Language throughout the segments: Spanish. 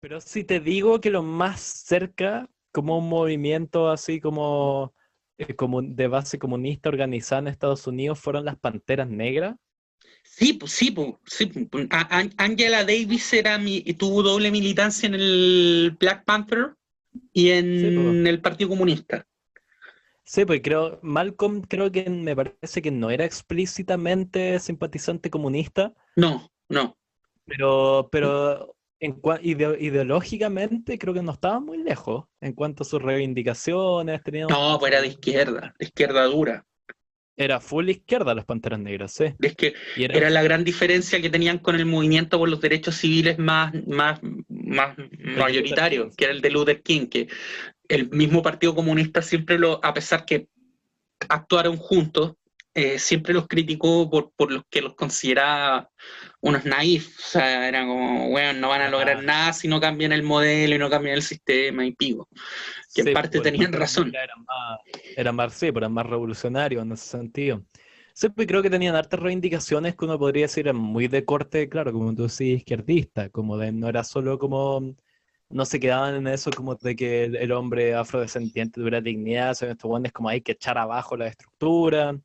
Pero si te digo que lo más cerca, como un movimiento así como de base comunista organizada en Estados Unidos, fueron las Panteras Negras. Sí, pues, sí, pues, sí, pues. Angela Davis tuvo doble militancia en el Black Panther y Sí, pues. en el Partido Comunista. Sí, pues creo, Malcolm creo que me parece que no era explícitamente simpatizante comunista, No, no. pero ideológicamente creo que no estaba muy lejos en cuanto a sus reivindicaciones, No, pues era de izquierda dura. era full izquierda las Panteras Negras, sí. Es que Y eran, era la gran diferencia que tenían con el movimiento por los derechos civiles más el de Luther King, mayoritario, que sí. era el de Luther King, que el mismo Partido Comunista siempre a pesar que actuaron juntos, siempre los criticó por los que los consideraba unos naif. O sea, era como, bueno, no van a lograr Claro. nada si no cambian el modelo y no cambian el sistema y pico. Que en Sí, parte pues las tenían Panteras razón. Negras eran más, sí, pero eran más revolucionarios en ese sentido. Sí, pues creo que tenían hartas reivindicaciones que uno podría decir eran muy de corte, claro, como tú decís, izquierdista, como de no era solo como, no se quedaban en eso como de que el hombre afrodescendiente tuviera dignidad, sino estos buenos como hay que echar abajo la estructura,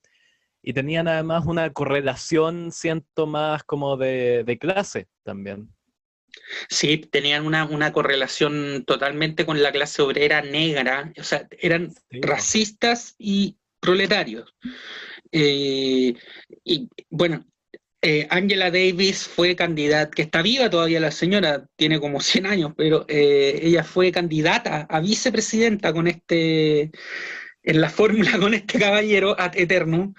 y tenían además una correlación, siento, más como de clase también. Sí, tenían una correlación totalmente con la clase obrera negra, o sea, eran Sí, pues. racistas y proletarios. Eh, y bueno, Angela Davis fue candidata, que está viva todavía la señora, tiene como 100 años, pero ella fue candidata a vicepresidenta en la fórmula con este caballero ad eterno.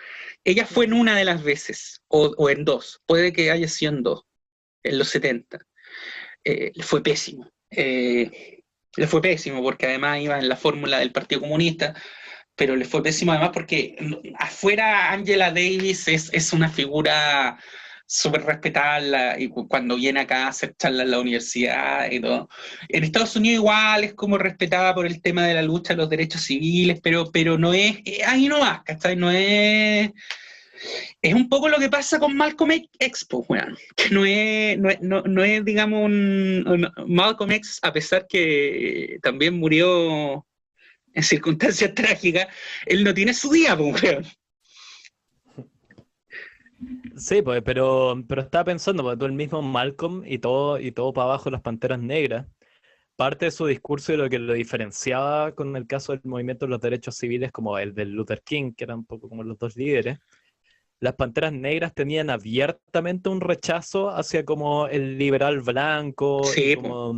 Ella fue en una de las veces, o en dos, puede que haya sido en dos, en los 70. Le fue pésimo. Le fue pésimo porque además iba en la fórmula del Partido Comunista, pero le fue pésimo además porque afuera Angela Davis es una figura súper respetada y cuando viene acá a hacer charlas en la universidad y todo. En Estados Unidos igual es como respetada por el tema de la lucha de los derechos civiles, pero no es, ahí no va, ¿cachai? No es, es un poco lo que pasa con Malcolm X, pues, weón. Que no es, digamos, Malcolm X, a pesar que también murió en circunstancias trágicas, él no tiene su día, pues, weón. Sí, pues, pero estaba pensando, pues tú el mismo Malcolm y todo para abajo las Panteras Negras, parte de su discurso y lo que lo diferenciaba con el caso del movimiento de los derechos civiles como el del Luther King, que eran un poco como los dos líderes, las Panteras Negras tenían abiertamente un rechazo hacia como el liberal blanco y Sí, pues. como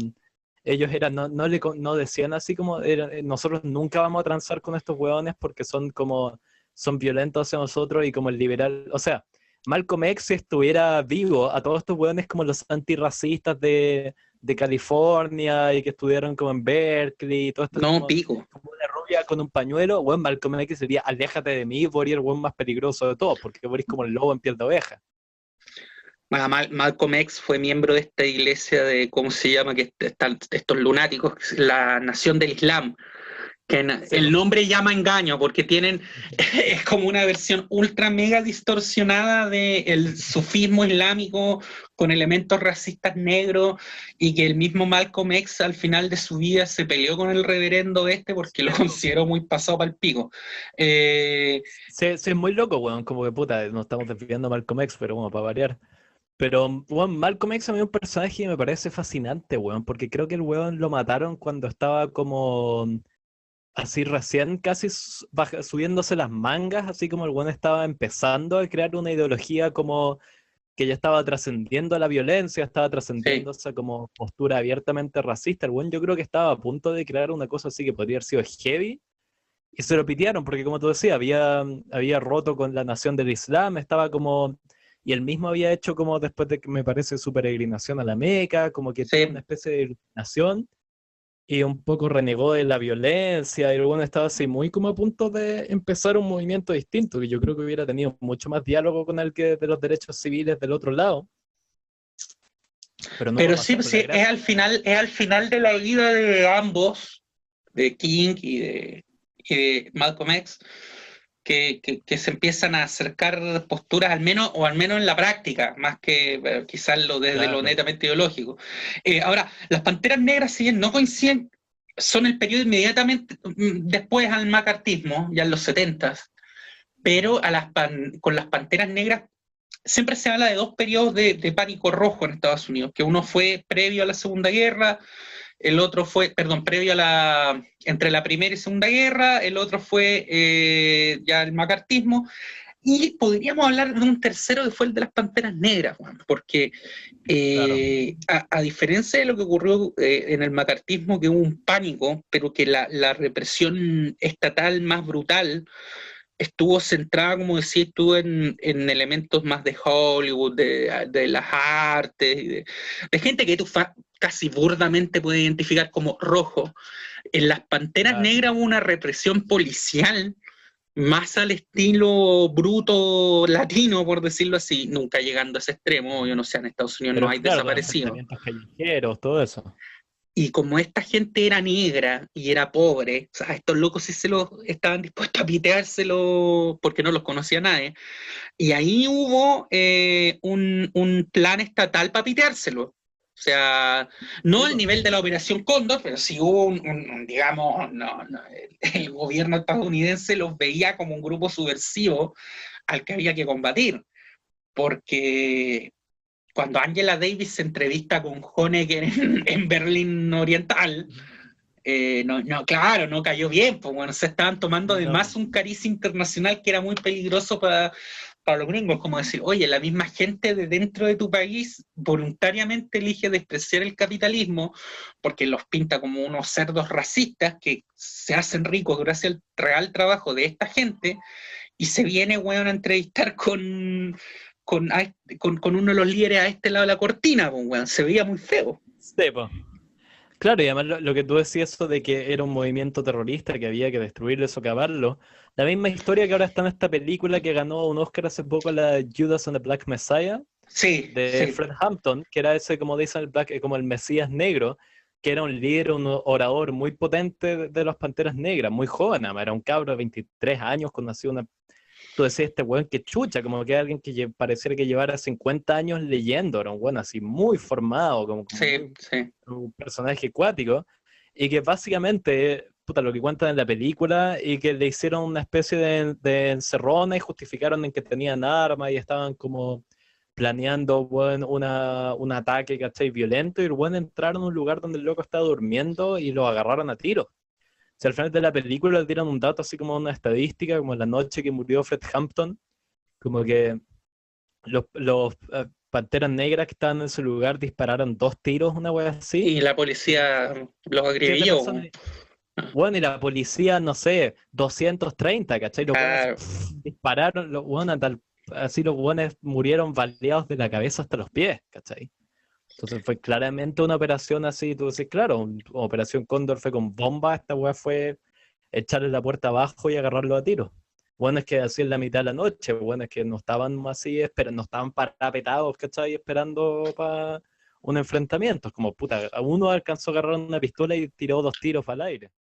ellos eran, no decían así como, nosotros nunca vamos a transar con estos hueones porque son violentos hacia nosotros y como el liberal, o sea, Malcolm X si estuviera vivo, a todos estos hueones como los antirracistas de California y que estudiaron como en Berkeley y todo esto No, como pico. como una rubia con un pañuelo, weón, Malcolm X sería aléjate de mí, Boris el weón más peligroso de todos, porque Boris como el lobo en piel de oveja. Malcolm X fue miembro de esta iglesia de, ¿cómo se llama? Que están estos lunáticos, la Nación del Islam, que Sí, el pues. nombre llama engaño porque tienen, es como una versión ultra mega distorsionada del sufismo islámico con elementos racistas negros y que el mismo Malcolm X al final de su vida se peleó con el reverendo este porque lo Sí, pues. consideró muy pasado para el pico. Eh, Sí, sí, es muy loco, weón, como que puta, nos estamos desviando a Malcolm X, pero bueno, para variar. Pero, weón, Malcolm X a mí es un personaje que me parece fascinante, weón, porque creo que el weón lo mataron cuando estaba como así recién casi subiéndose las mangas, así como el weón estaba empezando a crear una ideología como que ya estaba trascendiendo la violencia, estaba sí, trascendiendo esa como postura abiertamente racista. El buen yo creo que estaba a punto de crear una cosa así que podría haber sido heavy, y se lo pitearon, porque como tú decías, había roto con la nación del Islam, estaba como, y él mismo había hecho como después de que me parece su peregrinación a la Meca, como que tuvo una sí. especie de iluminación, y un poco renegó de la violencia, y el bueno estaba así muy como a punto de empezar un movimiento distinto, que yo creo que hubiera tenido mucho más diálogo con el que de los derechos civiles del otro lado, pero no Pero sí, pasó, pues pues la sí, gracia. es al final de la vida de ambos, de King y de Malcolm X, que se empiezan a acercar posturas, al menos en la práctica, más que quizás desde lo Claro, netamente ideológico. Ahora, las Panteras Negras, si bien no coinciden, son el periodo inmediatamente después al macartismo, ya en los 70, pero con las Panteras Negras siempre se habla de dos periodos de pánico rojo en Estados Unidos, que uno fue previo a la Segunda Guerra, el otro fue, perdón, previo a entre la Primera y Segunda Guerra, el otro fue ya el macartismo, y podríamos hablar de un tercero que fue el de las Panteras Negras, Juan, porque claro. a diferencia de lo que ocurrió en el macartismo, que hubo un pánico, pero que la represión estatal más brutal estuvo centrada, como decía, estuvo en elementos más de Hollywood, de las artes, de gente que tú casi burdamente puedes identificar como rojo. En las Panteras Claro. Negras hubo una represión policial más al estilo bruto latino, por decirlo así, nunca llegando a ese extremo. Yo no sé, en Estados Unidos no Pero hay claro, con desaparecidos. enfrentamientos callejeros, todo eso. Y como esta gente era negra y era pobre, o sea, estos locos sí se los estaban dispuestos a piteárselo porque no los conocía nadie. Y ahí hubo un plan estatal para piteárselo. O sea, no Sí, al po. nivel de la Operación Cóndor, pero sí hubo digamos, el gobierno estadounidense los veía como un grupo subversivo al que había que combatir. Porque cuando Angela Davis se entrevista con Honecker en Berlín Oriental, no, claro, no cayó bien, pues bueno, se estaban tomando No, además un cariz internacional que era muy peligroso para los gringos, como decir, oye, la misma gente de dentro de tu país voluntariamente elige despreciar el capitalismo porque los pinta como unos cerdos racistas que se hacen ricos gracias al real trabajo de esta gente y se viene, weón, a entrevistar con uno de los líderes a este lado de la cortina, pues, weón, se veía muy feo. sí, po. Claro, y además lo que tú decías, eso de que era un movimiento terrorista, que había que destruirlo, socavarlo. La misma historia que ahora está en esta película que ganó un Oscar hace poco, la Judas and the Black Messiah, Sí, de sí. Fred Hampton, que era ese, como dicen, como el Mesías negro, que era un líder, un orador muy potente de las Panteras Negras, muy joven, además, era un cabro de 23 años cuando hacía una... Tú decías, este weón que chucha, como que alguien que pareciera que llevara 50 años leyendo, era un weón así muy formado, como Sí, muy sí. un personaje acuático, y que básicamente, puta, lo que cuentan en la película, y que le hicieron una especie de encerrona y justificaron en que tenían armas y estaban como planeando bueno, un ataque, ¿cachai? Violento, y bueno, entraron a un lugar donde el loco estaba durmiendo y lo agarraron a tiro. Si al final de la película le dieron un dato así como una estadística, como la noche que murió Fred Hampton, como que los Panteras Negras que estaban en ese lugar dispararon 2 tiros, una wea así. Y la policía los Siete acribilló. personas. Bueno, y la policía, no sé, 230, ¿cachai? Los buenos así, Claro. pff, dispararon, los buenos así los buenos murieron baleados de la cabeza hasta los pies, ¿cachai? Entonces fue claramente una operación así, tú decís, claro, Operación Cóndor fue con bomba, esta weá fue echarle la puerta abajo y agarrarlo a tiro. Bueno, es que así en la mitad de la noche, bueno, es que no estaban así, no estaban parapetados, ¿cachai? Esperando para un enfrentamiento. Es como, puta, a uno alcanzó a agarrar una pistola y tiró 2 tiros al aire.